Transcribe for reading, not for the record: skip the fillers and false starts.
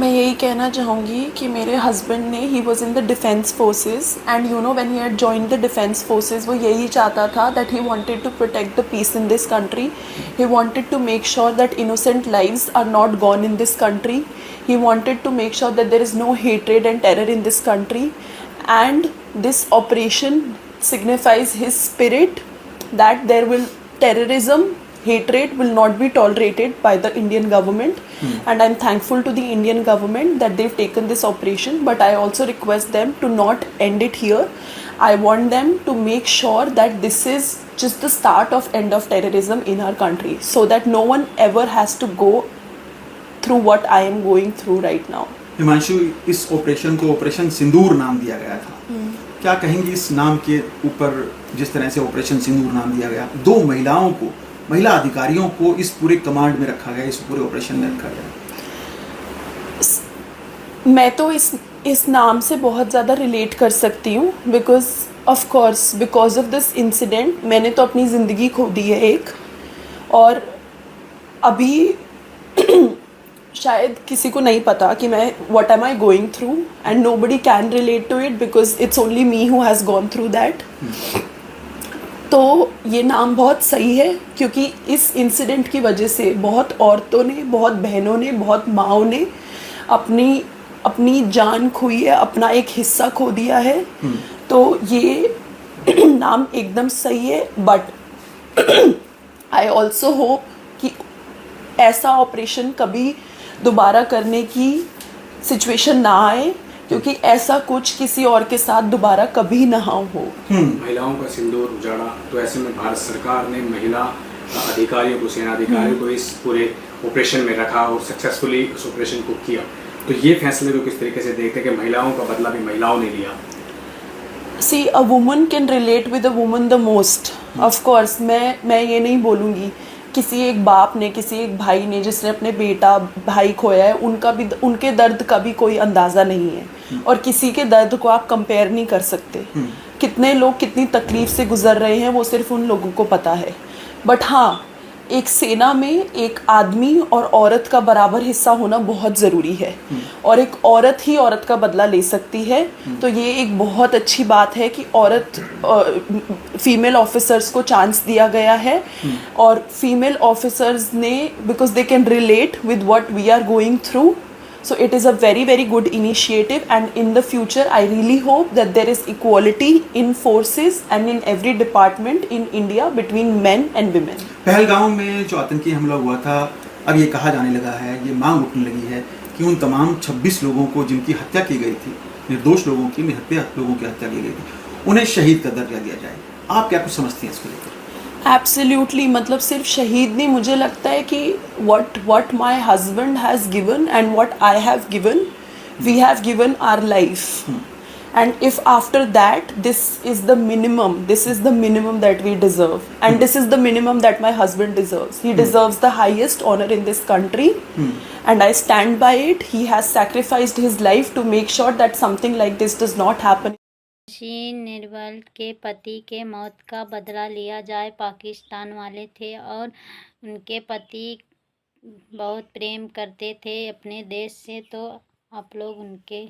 मैं यही कहना चाहूँगी कि मेरे हस्बैंड ने he was in the defence forces and you know when he had joined the defence forces वो यही चाहता था that he wanted to protect the peace in this country. He wanted to make sure that innocent lives are not gone in this country. He wanted to make sure that there is no hatred and terror in this country and this operation signifies his spirit that there will terrorism, hatred will not be tolerated by the Indian government. And I'm thankful to the Indian government that they've taken this operation, but I also request them to not end it here. I want them to make sure that this is just the start of end of terrorism in our country, so that no one ever has to go through what I am going through right now. Himanshu, इस operation को operation सिंदूर नाम दिया गया था. क्या कहेंगी इस नाम के ऊपर, जिस तरह से ऑपरेशन सिंदूर नाम दिया गया, दो महिलाओं को, महिला अधिकारियों को इस पूरे कमांड में रखा गया, इस पूरे ऑपरेशन में रखा गया? मैं तो इस नाम से बहुत ज़्यादा रिलेट कर सकती हूँ because of course because of this incident मैंने तो अपनी ज़िंदगी खो दी है एक. और अभी शायद किसी को नहीं पता कि मैं what am I going through and nobody can relate to it because it's only me who has gone through that. तो ये नाम बहुत सही है क्योंकि इस इंसिडेंट की वजह से बहुत औरतों ने, बहुत बहनों ने, बहुत माँओं ने अपनी जान खोई है, अपना एक हिस्सा खो दिया है. तो ये नाम एकदम सही है. बट आई ऑल्सो होप कि ऐसा ऑपरेशन कभी दोबारा करने की सिचुएशन ना आए, क्योंकि ऐसा कुछ किसी और के साथ दोबारा कभी ना हो. महिलाओं का सिंदूर उजाड़ा, तो ऐसे में भारत सरकार ने महिला अधिकारियों को, सेना अधिकारियों को इस पूरे ऑपरेशन में रखा और सक्सेसफुली उस ऑपरेशन को किया. तो ये फैसले को किस तरीके से देखते हैं कि महिलाओं का बदला भी महिलाओं ने लिया? See, a woman can relate with a woman the most. Of course, मैं ये नहीं बोलूँगी किसी एक बाप ने, किसी एक भाई ने जिसने अपने बेटा भाई खोया है, उनके दर्द का भी कोई अंदाज़ा नहीं है. और किसी के दर्द को आप कंपेयर नहीं कर सकते. कितने लोग कितनी तकलीफ से गुजर रहे हैं वो सिर्फ उन लोगों को पता है. बट हाँ, एक सेना में एक आदमी और औरत का बराबर हिस्सा होना बहुत ज़रूरी है. और एक औरत ही औरत का बदला ले सकती है. तो ये एक बहुत अच्छी बात है कि फीमेल ऑफिसर्स को चांस दिया गया है. और फीमेल ऑफिसर्स ने, because they can relate with what we are going through. So it is a very, very good initiative, and in the future I really hope that there is equality in forces and in every department in India between men and women. Pahalgam में जो आतंकी हमला हुआ था, अब ये कहा जाने लगा है, ये मांग उठने लगी है कि उन तमाम 26 लोगों को जिनकी हत्या की गई थी, निर्दोष लोगों की, निहत्या लोगों की हत्या की गई थी, उन्हें शहीद का दर्जा दिया जाए. आप क्या कुछ समझती हैं इसको लेकर? एब्सोल्युटली. मतलब सिर्फ शहीद नहीं, मुझे लगता है कि what my husband has given and what I have given, we have given our life. And if after that this is the minimum that we deserve, and this is the minimum that my husband deserves. He deserves the highest honor in this country, and I stand by it. He has sacrificed his life to make sure that something like this does not happen. निर्बल के पति के मौत का बदला लिया जाए. पाकिस्तान वाले थे और उनके पति बहुत प्रेम करते थे अपने देश से, तो आप लोग उनके